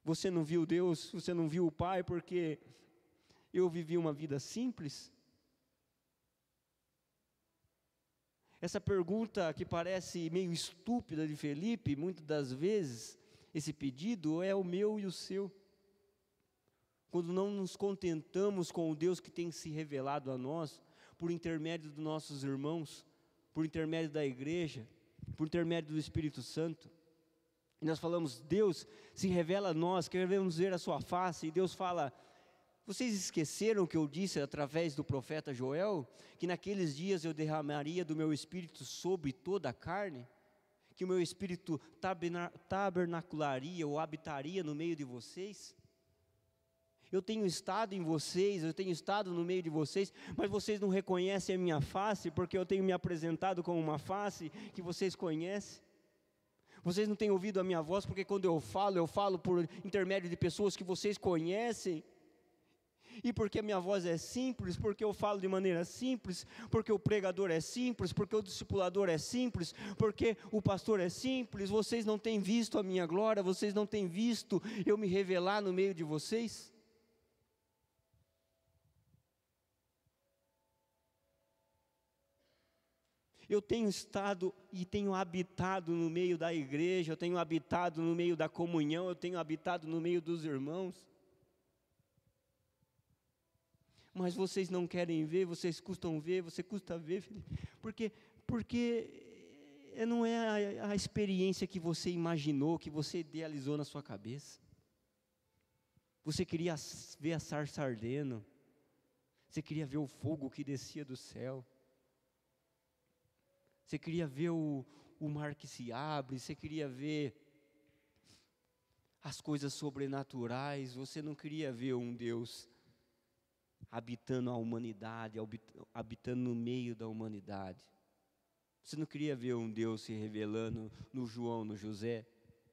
Você não viu Deus, você não viu o Pai porque eu vivi uma vida simples? Essa pergunta que parece meio estúpida de Felipe, muitas das vezes, esse pedido é o meu e o seu. Quando não nos contentamos com o Deus que tem se revelado a nós, por intermédio dos nossos irmãos, por intermédio da igreja, por intermédio do Espírito Santo. E nós falamos: Deus se revela a nós, queremos ver a sua face. E Deus fala: vocês esqueceram que eu disse através do profeta Joel, que naqueles dias eu derramaria do meu Espírito sobre toda a carne? Que o meu Espírito tabernacularia ou habitaria no meio de vocês? Eu tenho estado em vocês, eu tenho estado no meio de vocês, mas vocês não reconhecem a minha face, porque eu tenho me apresentado como uma face que vocês conhecem. Vocês não têm ouvido a minha voz, porque quando eu falo por intermédio de pessoas que vocês conhecem. E porque a minha voz é simples, porque eu falo de maneira simples, porque o pregador é simples, porque o discipulador é simples, porque o pastor é simples. Vocês não têm visto a minha glória, vocês não têm visto eu me revelar no meio de vocês? Eu tenho estado e tenho habitado no meio da igreja, eu tenho habitado no meio da comunhão, eu tenho habitado no meio dos irmãos. Mas vocês não querem ver, vocês custam ver, você custa ver, porque não é a experiência que você imaginou, que você idealizou na sua cabeça. Você queria ver a sarça ardendo, você queria ver o fogo que descia do céu, você queria ver o o mar que se abre, você queria ver as coisas sobrenaturais, você não queria ver um Deus habitando a humanidade, habitando no meio da humanidade. Você não queria ver um Deus se revelando no João, no José,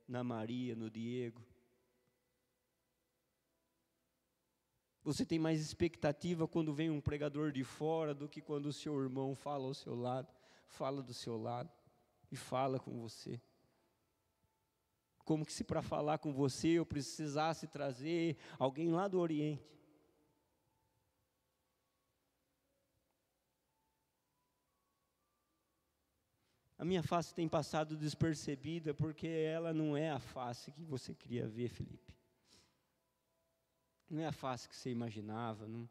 na Maria, no Diego. Você tem mais expectativa quando vem um pregador de fora do que quando o seu irmão fala ao seu lado, fala do seu lado e fala com você. Como que se para falar com você eu precisasse trazer alguém lá do Oriente. A minha face tem passado despercebida porque ela não é a face que você queria ver, Felipe. Não é a face que você imaginava, não.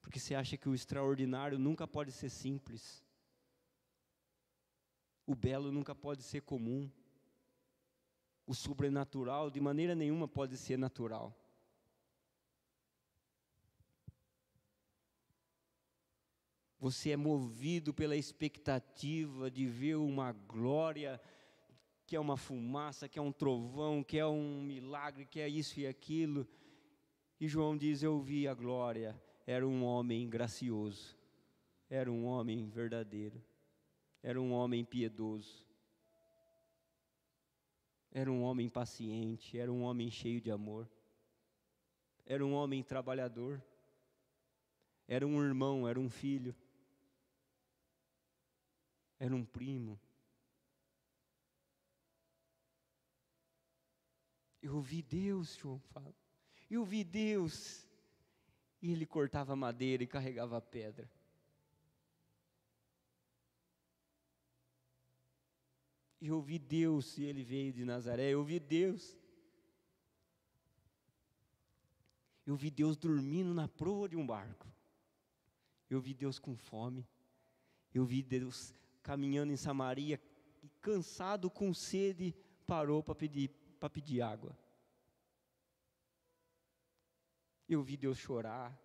Porque você acha que o extraordinário nunca pode ser simples. O belo nunca pode ser comum. O sobrenatural de maneira nenhuma pode ser natural. Você é movido pela expectativa de ver uma glória, que é uma fumaça, que é um trovão, que é um milagre, que é isso e aquilo. E João diz, eu vi a glória, era um homem gracioso, era um homem verdadeiro, era um homem piedoso, era um homem paciente, era um homem cheio de amor, era um homem trabalhador, era um irmão, era um filho, era um primo. Eu vi Deus, João fala. Eu vi Deus. E ele cortava madeira e carregava pedra. Eu vi Deus e ele veio de Nazaré. Eu vi Deus. Eu vi Deus dormindo na proa de um barco. Eu vi Deus com fome. Eu vi Deus caminhando em Samaria e cansado, com sede, parou para pedir água. Eu vi Deus chorar.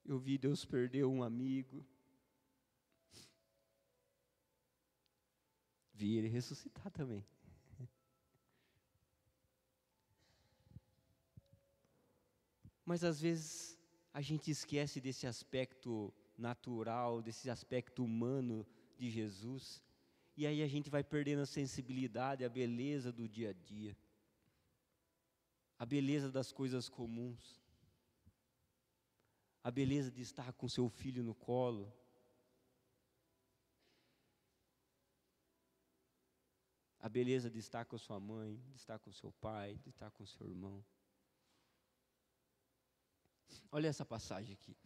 Eu vi Deus perder um amigo. Vi Ele ressuscitar também. Mas às vezes a gente esquece desse aspecto natural, desse aspecto humano de Jesus. E aí a gente vai perdendo a sensibilidade, a beleza do dia a dia. A beleza das coisas comuns. A beleza de estar com seu filho no colo. A beleza de estar com a sua mãe, de estar com seu pai, de estar com seu irmão. Olha essa passagem aqui.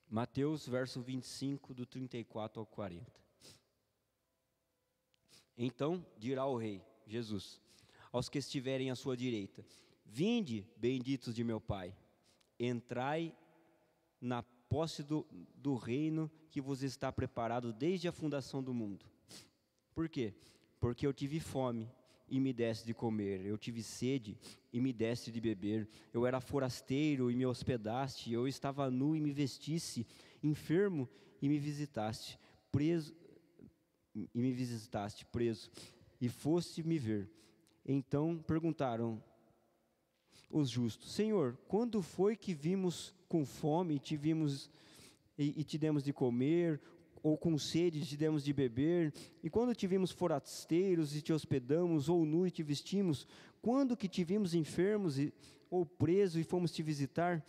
Mateus, verso 25, do 34 ao 40. Então dirá o rei, Jesus, aos que estiverem à sua direita: vinde, benditos de meu Pai, entrai na posse do reino que vos está preparado desde a fundação do mundo. Por quê? Porque eu tive fome e me deste de comer, eu tive sede e me deste de beber, eu era forasteiro e me hospedaste, eu estava nu e me vestisse, enfermo e me visitaste, preso e foste me ver. Então perguntaram os justos: Senhor, quando foi que vimos com fome e te demos de comer, ou com sede e te demos de beber? E quando te vimos forasteiros e te hospedamos, ou nu e te vestimos? Quando que te vimos enfermos ou presos e fomos te visitar?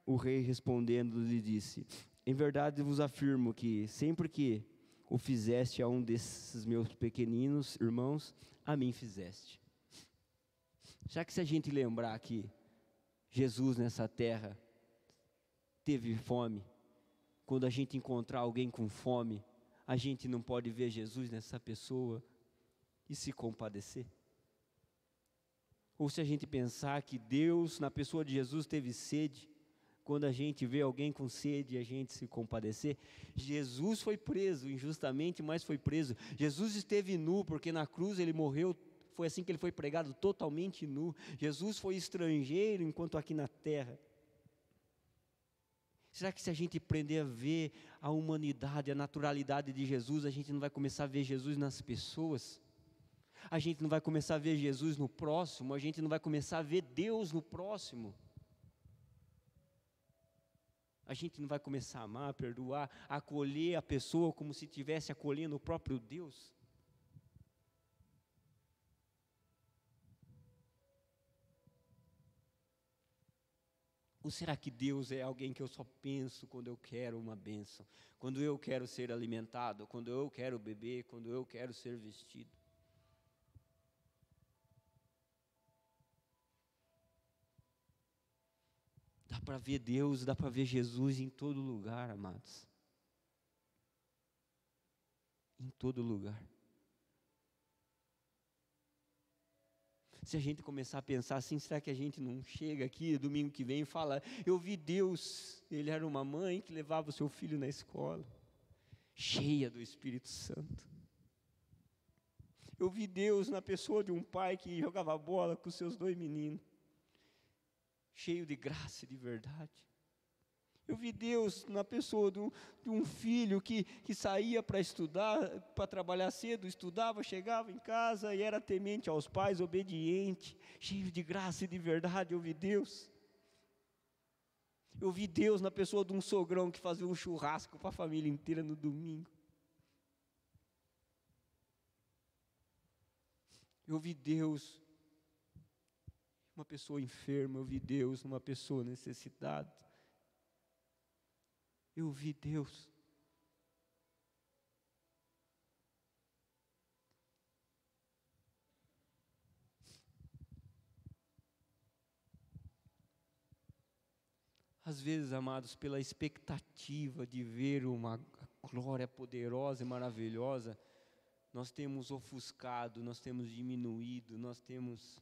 O rei respondendo lhe disse: em verdade vos afirmo que sempre que o fizeste a um desses meus pequeninos irmãos, a mim fizeste. Já que se a gente lembrar que Jesus nessa terra teve fome, quando a gente encontrar alguém com fome, a gente não pode ver Jesus nessa pessoa e se compadecer? Ou se a gente pensar que Deus, na pessoa de Jesus, teve sede, quando a gente vê alguém com sede, a gente se compadecer. Jesus foi preso injustamente, mas foi preso. Jesus esteve nu, porque na cruz ele morreu, foi assim que ele foi pregado, totalmente nu. Jesus foi estrangeiro, enquanto aqui na terra. Será que se a gente aprender a ver a humanidade, a naturalidade de Jesus, a gente não vai começar a ver Jesus nas pessoas? A gente não vai começar a ver Jesus no próximo, a gente não vai começar a ver Deus no próximo. A gente não vai começar a amar, a perdoar, a acolher a pessoa como se estivesse acolhendo o próprio Deus. Ou será que Deus é alguém que eu só penso quando eu quero uma bênção? Quando eu quero ser alimentado, quando eu quero beber, quando eu quero ser vestido? Dá para ver Deus, dá para ver Jesus em todo lugar, amados. Em todo lugar. Se a gente começar a pensar assim, será que a gente não chega aqui domingo que vem e fala: eu vi Deus, ele era uma mãe que levava o seu filho na escola, cheia do Espírito Santo. Eu vi Deus na pessoa de um pai que jogava bola com seus 2 meninos, cheio de graça e de verdade. Eu vi Deus na pessoa de um filho que saía para estudar, para trabalhar cedo, estudava, chegava em casa e era temente aos pais, obediente, cheio de graça e de verdade. Eu vi Deus. Eu vi Deus na pessoa de um sogrão que fazia um churrasco para a família inteira no domingo. Eu vi Deus uma pessoa enferma, eu vi Deus numa pessoa necessitada. Eu vi Deus. Às vezes, amados, pela expectativa de ver uma glória poderosa e maravilhosa, nós temos ofuscado, nós temos diminuído, nós temos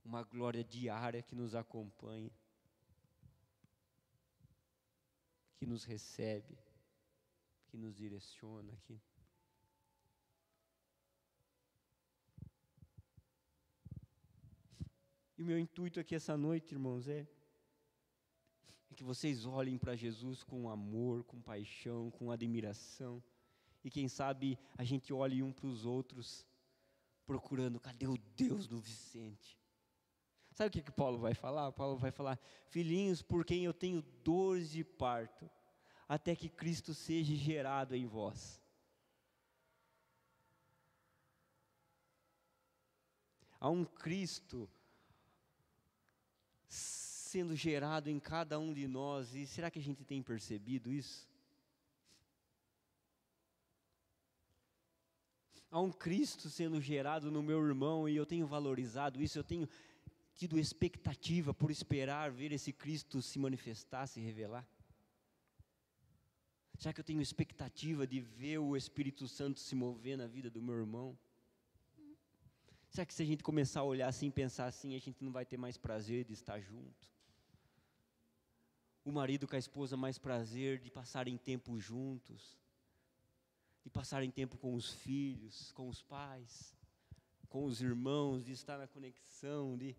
uma glória diária que nos acompanha, que nos recebe, que nos direciona aqui. E o meu intuito aqui essa noite, irmãos, é que vocês olhem para Jesus com amor, com paixão, com admiração, e quem sabe a gente olhe um para os outros, procurando, cadê o Deus do Vicente? Sabe o que Paulo vai falar? Paulo vai falar: filhinhos, por quem eu tenho dores de parto, até que Cristo seja gerado em vós. Há um Cristo sendo gerado em cada um de nós, e será que a gente tem percebido isso? Há um Cristo sendo gerado no meu irmão, e eu tenho valorizado isso, eu tenho tido expectativa por esperar ver esse Cristo se manifestar, se revelar. Será que eu tenho expectativa de ver o Espírito Santo se mover na vida do meu irmão? Será que se a gente começar a olhar assim, pensar assim, a gente não vai ter mais prazer de estar junto? O marido com a esposa mais prazer de passarem tempo juntos, de passarem tempo com os filhos, com os pais, com os irmãos, de estar na conexão, de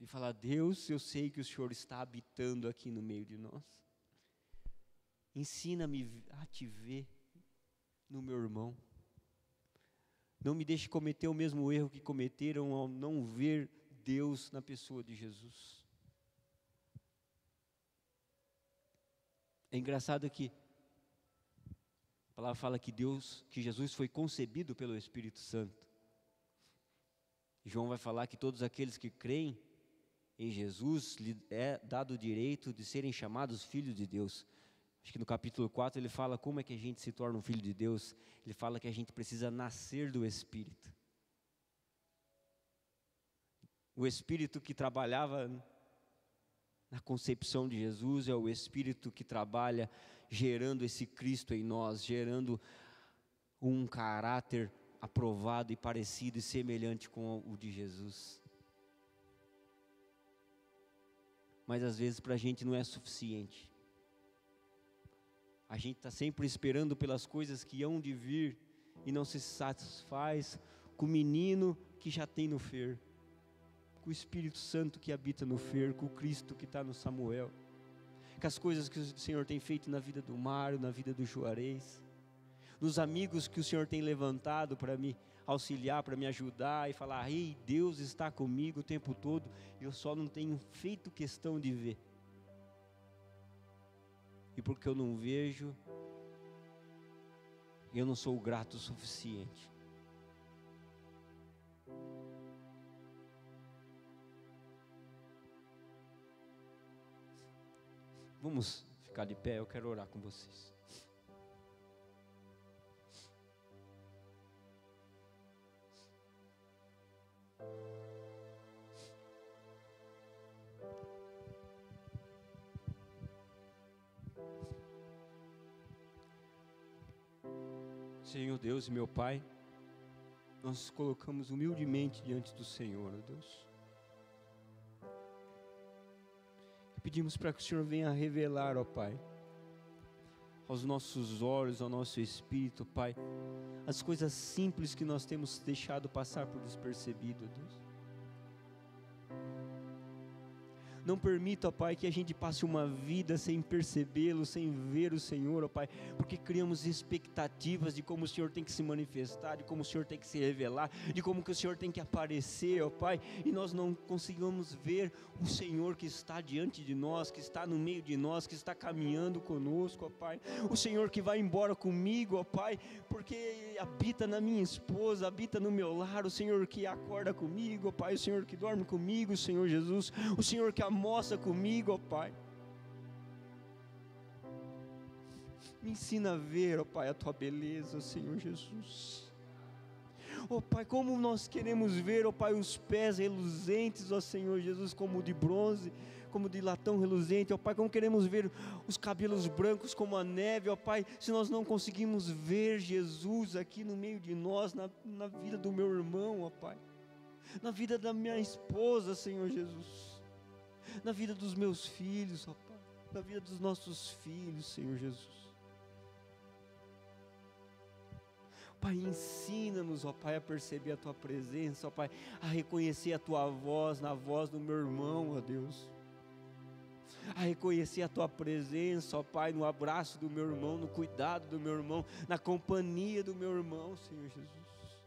falar: Deus, eu sei que o Senhor está habitando aqui no meio de nós. Ensina-me a te ver no meu irmão. Não me deixe cometer o mesmo erro que cometeram ao não ver Deus na pessoa de Jesus. É engraçado que a palavra fala que Jesus foi concebido pelo Espírito Santo. João vai falar que todos aqueles que creem em Jesus lhe é dado o direito de serem chamados filhos de Deus. Acho que no capítulo 4 ele fala como é que a gente se torna um filho de Deus. Ele fala que a gente precisa nascer do Espírito. O Espírito que trabalhava na concepção de Jesus é o Espírito que trabalha gerando esse Cristo em nós, gerando um caráter aprovado e parecido e semelhante com o de Jesus. Mas às vezes para a gente não é suficiente. A gente está sempre esperando pelas coisas que hão de vir e não se satisfaz com o menino que já tem no Fer, com o Espírito Santo que habita no Fer, com o Cristo que está no Samuel, com as coisas que o Senhor tem feito na vida do Mário, na vida do Juarez, nos amigos que o Senhor tem levantado para me auxiliar, para me ajudar e falar: ei, Deus está comigo o tempo todo, eu só não tenho feito questão de ver. E porque eu não vejo, eu não sou grato o suficiente. Vamos ficar de pé, eu quero orar com vocês. Senhor Deus e meu Pai, nós nos colocamos humildemente diante do Senhor, ó Deus. E pedimos para que o Senhor venha revelar, ó Pai, aos nossos olhos, ao nosso espírito, Pai, as coisas simples que nós temos deixado passar por despercebido, ó Deus. Não permita, ó Pai, que a gente passe uma vida sem percebê-lo, sem ver o Senhor, ó Pai, porque criamos expectativas de como o Senhor tem que se manifestar, de como o Senhor tem que se revelar, de como que o Senhor tem que aparecer, ó Pai, e nós não conseguimos ver o Senhor que está diante de nós, que está no meio de nós, que está caminhando conosco, ó Pai, o Senhor que vai embora comigo, ó Pai, porque habita na minha esposa, habita no meu lar, o Senhor que acorda comigo, ó Pai, o Senhor que dorme comigo, o Senhor Jesus, o Senhor que almoça comigo, ó Pai. Me ensina a ver, ó Pai, a Tua beleza, Senhor Jesus. Ó Pai, como nós queremos ver, ó Pai, os pés reluzentes, ó Senhor Jesus, como de bronze, como de latão reluzente, ó Pai, como queremos ver os cabelos brancos como a neve, ó Pai, se nós não conseguimos ver Jesus aqui no meio de nós, na vida do meu irmão, ó Pai, na vida da minha esposa, Senhor Jesus, na vida dos meus filhos, ó Pai, na vida dos nossos filhos, Senhor Jesus. Pai, ensina-nos, ó Pai, a perceber a Tua presença, ó Pai, a reconhecer a Tua voz na voz do meu irmão, ó Deus, a reconhecer a Tua presença, ó Pai, no abraço do meu irmão, no cuidado do meu irmão, na companhia do meu irmão, Senhor Jesus.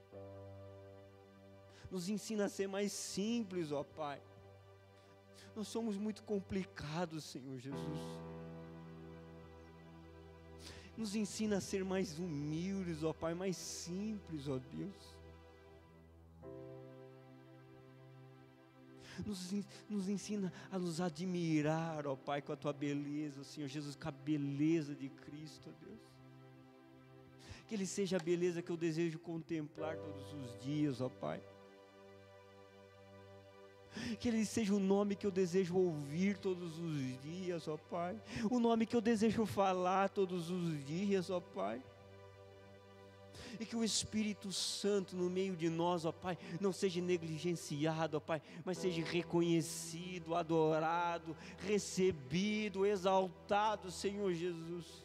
Nos ensina a ser mais simples, ó Pai. Nós somos muito complicados, Senhor Jesus. Nos ensina a ser mais humildes, ó Pai, mais simples, ó Deus. Nos ensina a nos admirar, ó Pai, com a Tua beleza, Senhor Jesus, com a beleza de Cristo, ó Deus. Que Ele seja a beleza que eu desejo contemplar todos os dias, ó Pai. Que Ele seja o nome que eu desejo ouvir todos os dias, ó Pai. O nome que eu desejo falar todos os dias, ó Pai. E que o Espírito Santo no meio de nós, ó Pai, não seja negligenciado, ó Pai, mas seja reconhecido, adorado, recebido, exaltado, Senhor Jesus.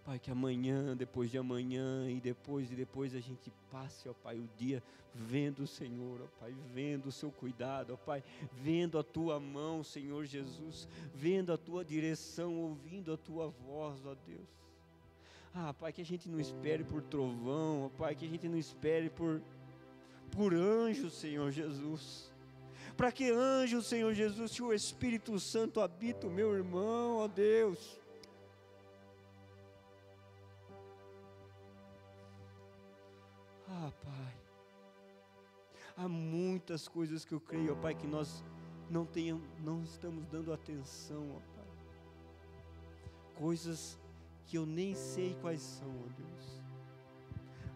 Pai, que amanhã, depois de amanhã e depois a gente passe, ó Pai, o dia vendo o Senhor, ó Pai, vendo o Seu cuidado, ó Pai, vendo a Tua mão, Senhor Jesus, vendo a Tua direção, ouvindo a Tua voz, ó Deus. Ah, Pai, que a gente não espere por trovão, ó Pai, que a gente não espere por anjo, Senhor Jesus. Para que anjo, Senhor Jesus, se o Espírito Santo habita o meu irmão, ó Deus? Ah, Pai, há muitas coisas que eu creio, ó Pai, que nós não estamos dando atenção, ó Pai. Coisas que eu nem sei quais são, ó Deus.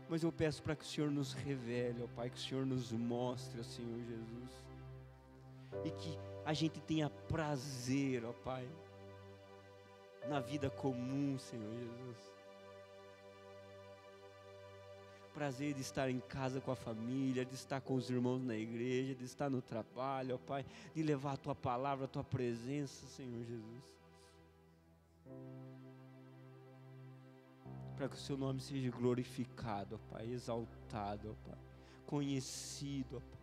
Mas eu peço para que o Senhor nos revele, ó Pai, que o Senhor nos mostre, ó Senhor Jesus. e que a gente tenha prazer, ó Pai, na vida comum, Senhor Jesus. Prazer de estar em casa com a família, de estar com os irmãos na igreja, de estar no trabalho, ó Pai, de levar a Tua palavra, a Tua presença, Senhor Jesus. Para que o Seu nome seja glorificado, ó Pai, exaltado, ó Pai, conhecido, ó Pai,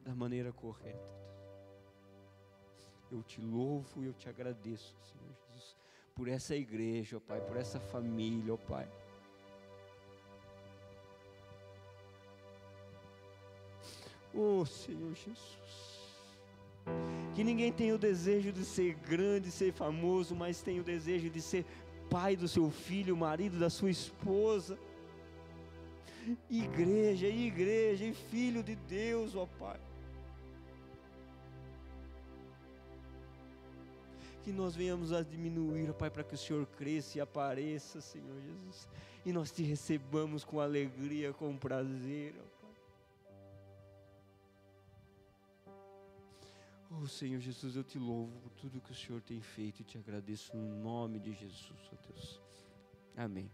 da maneira correta. Eu te louvo e eu te agradeço, Senhor Jesus, por essa igreja, ó Pai, por essa família, ó Pai. Oh, Senhor Jesus, que ninguém tenha o desejo de ser grande, ser famoso, mas tenha o desejo de ser pai do seu filho, marido da sua esposa, igreja e filho de Deus, ó Pai. Que nós venhamos a diminuir, ó Pai, para que o Senhor cresça e apareça, Senhor Jesus, e nós te recebamos com alegria, com prazer, ó Pai. Oh, Senhor Jesus, eu te louvo por tudo que o Senhor tem feito e te agradeço no nome de Jesus, ó Deus. Amém.